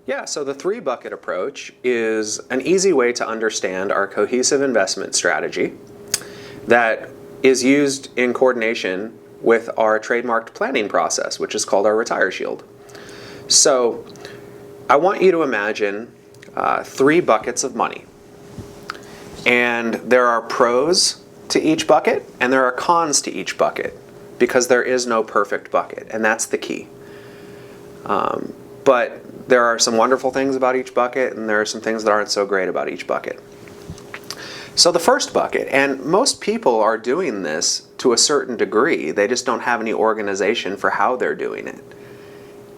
Yeah, so the three bucket approach is an easy way to understand our cohesive investment strategy that is used in coordination with our trademarked planning process, which is called our Retire Shield. So I want you to imagine three buckets of money. And there are pros to each bucket and there are cons to each bucket because there is no perfect bucket, and that's the key. But there are some wonderful things about each bucket and there are some things that aren't so great about each bucket. So the first bucket, and most people are doing this to a certain degree, they just don't have any organization for how they're doing it.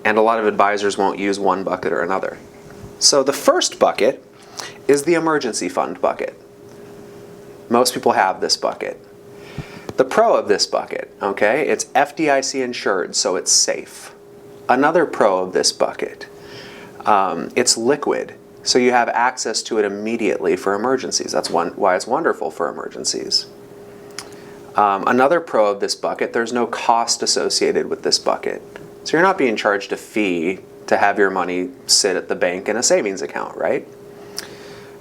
And a lot of advisors won't use one bucket or another. So the first bucket is the emergency fund bucket. Most people have this bucket. The pro of this bucket, okay, it's FDIC insured, so it's safe. Another pro of this bucket, it's liquid, so you have access to it immediately for emergencies. That's why it's wonderful for emergencies. Another pro of this bucket, there's no cost associated with this bucket. So you're not being charged a fee to have your money sit at the bank in a savings account, right?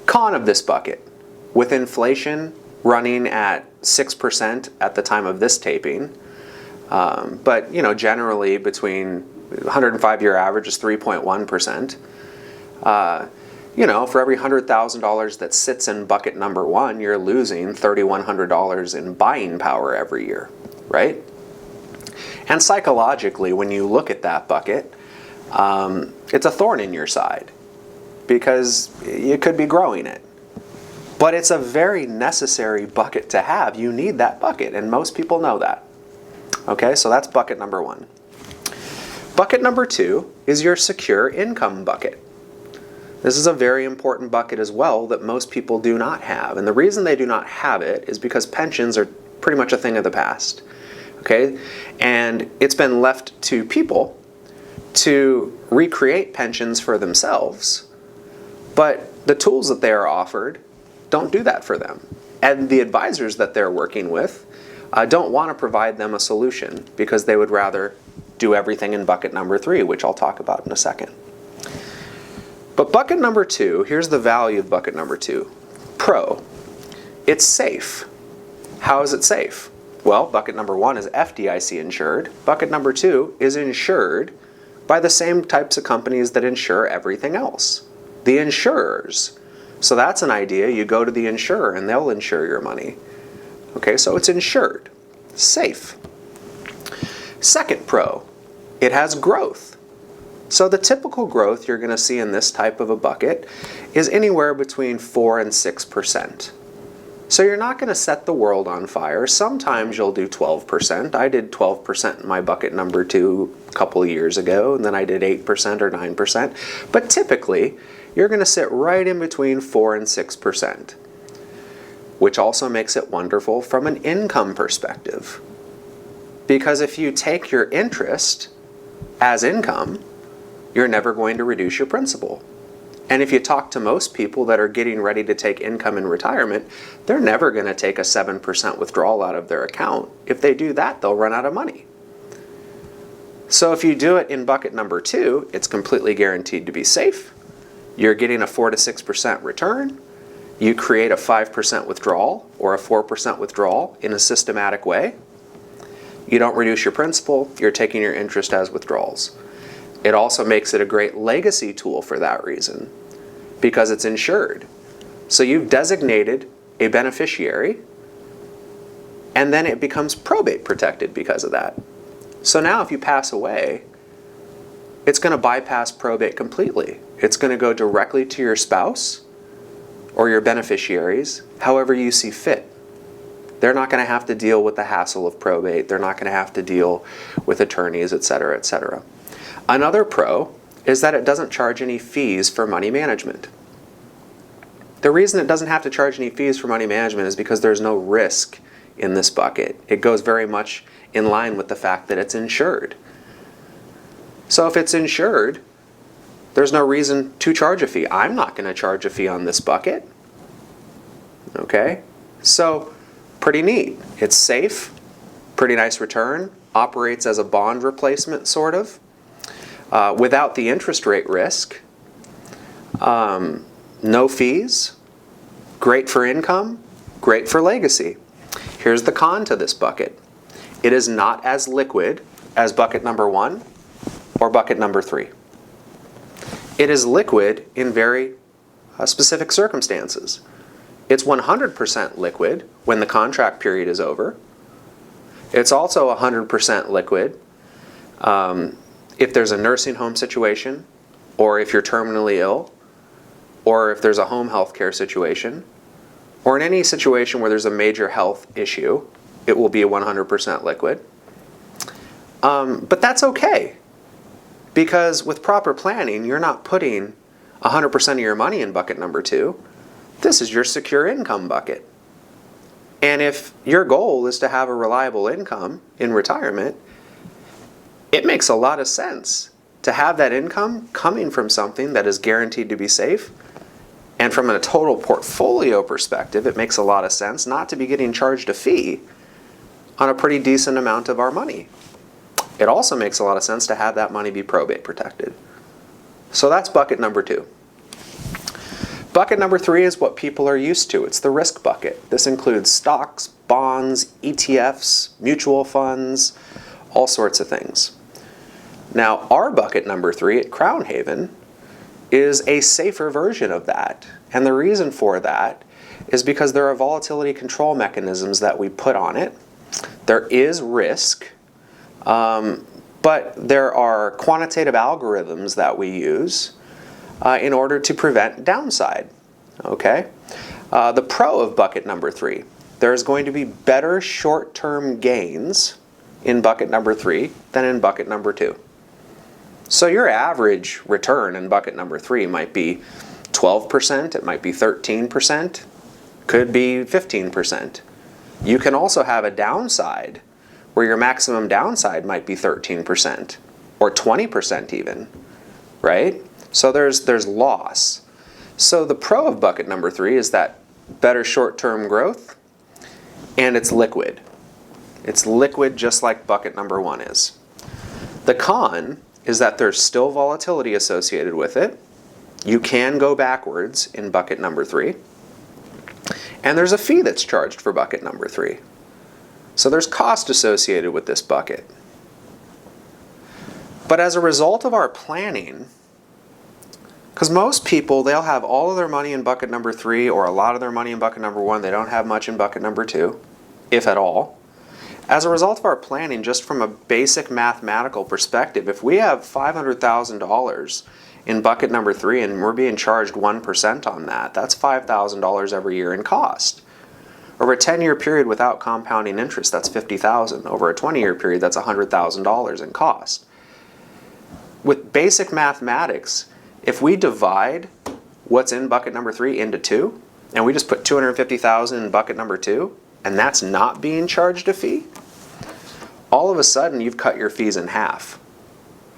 Con of this bucket, with inflation running at 6% at the time of this taping, but generally between 105-year average is 3.1%. For every $100,000 that sits in bucket number one, you're losing $3,100 in buying power every year, right? And psychologically, when you look at that bucket, it's a thorn in your side because you could be growing it. But it's a very necessary bucket to have. You need that bucket, and most people know that. Okay, so that's bucket number one. Bucket number two is your secure income bucket. This is a very important bucket as well that most people do not have. And the reason they do not have it is because pensions are pretty much a thing of the past. Okay, and it's been left to people to recreate pensions for themselves, but the tools that they are offered don't do that for them. And the advisors that they're working with don't want to provide them a solution because they would rather do everything in bucket number three, which I'll talk about in a second. But bucket number two, here's the value of bucket number two. Pro, it's safe. How is it safe? Well, bucket number one is FDIC insured. Bucket number two is insured by the same types of companies that insure everything else. The insurers. So that's an idea. You go to the insurer and they'll insure your money. Okay, so it's insured. Safe. Second pro, it has growth. So the typical growth you're going to see in this type of a bucket is anywhere between 4 and 6%. So you're not going to set the world on fire. Sometimes you'll do 12%. I did 12% in my bucket number two a couple of years ago, and then I did 8% or 9%. But typically, you're going to sit right in between 4 and 6%, which also makes it wonderful from an income perspective. Because if you take your interest as income, you're never going to reduce your principal. And if you talk to most people that are getting ready to take income in retirement, they're never going to take a 7% withdrawal out of their account. If they do that, they'll run out of money. So if you do it in bucket number two, it's completely guaranteed to be safe. You're getting a 4 to 6% return. You create a 5% withdrawal or a 4% withdrawal in a systematic way. You don't reduce your principal, you're taking your interest as withdrawals. It also makes it a great legacy tool for that reason, because it's insured. So you've designated a beneficiary, and then it becomes probate protected because of that. So now if you pass away, it's going to bypass probate completely. It's going to go directly to your spouse or your beneficiaries, however you see fit. They're not going to have to deal with the hassle of probate. They're not going to have to deal with attorneys, etc., etc. Another pro is that it doesn't charge any fees for money management. The reason it doesn't have to charge any fees for money management is because there's no risk in this bucket. It goes very much in line with the fact that it's insured. So if it's insured, there's no reason to charge a fee. I'm not going to charge a fee on this bucket. Okay? So, pretty neat. It's safe, pretty nice return, operates as a bond replacement, sort of, without the interest rate risk. No fees, great for income, great for legacy. Here's the con to this bucket. It is not as liquid as bucket number 1 or bucket number 3. It is liquid in very specific circumstances. It's 100% liquid when the contract period is over. It's also 100% liquid if there's a nursing home situation, or if you're terminally ill, or if there's a home health care situation, or in any situation where there's a major health issue, it will be 100% liquid. But that's okay, because with proper planning, you're not putting 100% of your money in bucket number 2. This is your secure income bucket. And if your goal is to have a reliable income in retirement, it makes a lot of sense to have that income coming from something that is guaranteed to be safe. And from a total portfolio perspective, it makes a lot of sense not to be getting charged a fee on a pretty decent amount of our money. It also makes a lot of sense to have that money be probate protected. So that's bucket number 2. Bucket number 3 is what people are used to. It's the risk bucket. This includes stocks, bonds, ETFs, mutual funds, all sorts of things. Now, our bucket number 3 at Crown Haven is a safer version of that. And the reason for that is because there are volatility control mechanisms that we put on it. There is risk, but there are quantitative algorithms that we use in order to prevent downside. Okay? The pro of bucket number 3, there's going to be better short-term gains in bucket number 3 than in bucket number 2. So your average return in bucket number 3 might be 12%, it might be 13%, could be 15%. You can also have a downside where your maximum downside might be 13% or 20% even, right? So there's loss. So the pro of bucket number 3 is that better short-term growth, and it's liquid. It's liquid just like bucket number 1 is. The con is that there's still volatility associated with it. You can go backwards in bucket number 3. And there's a fee that's charged for bucket number 3. So there's cost associated with this bucket. But as a result of our planning, because most people, they'll have all of their money in bucket number 3 or a lot of their money in bucket number 1. They don't have much in bucket number 2, if at all. As a result of our planning, just from a basic mathematical perspective, if we have $500,000 in bucket number 3 and we're being charged 1% on that, that's $5,000 every year in cost. Over a 10-year period without compounding interest, that's $50,000. Over a 20-year period, that's $100,000 in cost. With basic mathematics, if we divide what's in bucket number 3 into 2, and we just put $250,000 in bucket number 2, and that's not being charged a fee, all of a sudden you've cut your fees in half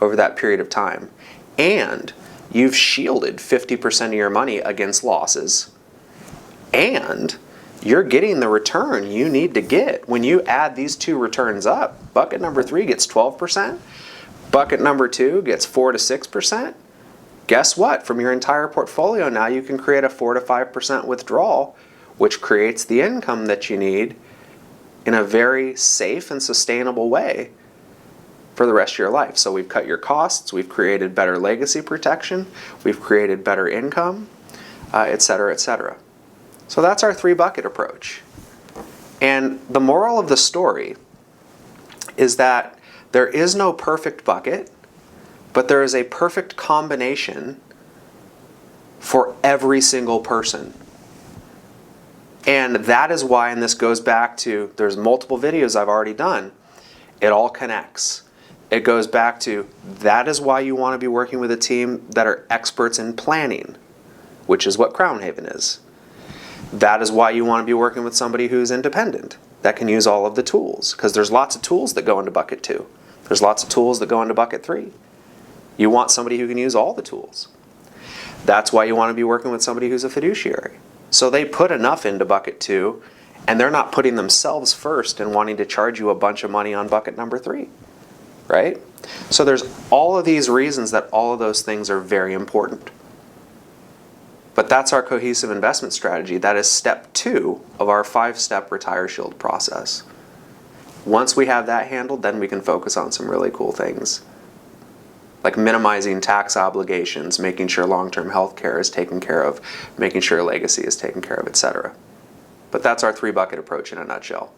over that period of time. And you've shielded 50% of your money against losses. And you're getting the return you need to get. When you add these two returns up, bucket number 3 gets 12%, bucket number 2 gets 4 to 6%. Guess what? From your entire portfolio now you can create a 4 to 5% withdrawal, which creates the income that you need in a very safe and sustainable way for the rest of your life. So we've cut your costs, we've created better legacy protection, we've created better income, etc., etc. So that's our 3-bucket approach. And the moral of the story is that there is no perfect bucket, but there is a perfect combination for every single person. And that is why, and this goes back to, there's multiple videos I've already done, it all connects. It goes back to, that is why you want to be working with a team that are experts in planning, which is what Crown Haven is. That is why you want to be working with somebody who's independent, that can use all of the tools, because there's lots of tools that go into bucket 2. There's lots of tools that go into bucket 3. You want somebody who can use all the tools. That's why you want to be working with somebody who's a fiduciary. So they put enough into bucket 2, and they're not putting themselves first and wanting to charge you a bunch of money on bucket number 3, right? So there's all of these reasons that all of those things are very important. But that's our cohesive investment strategy. That is step 2 of our 5-step Retire Shield process. Once we have that handled, then we can focus on some really cool things, like minimizing tax obligations, making sure long-term health care is taken care of, making sure legacy is taken care of, etc. But that's our 3-bucket approach in a nutshell.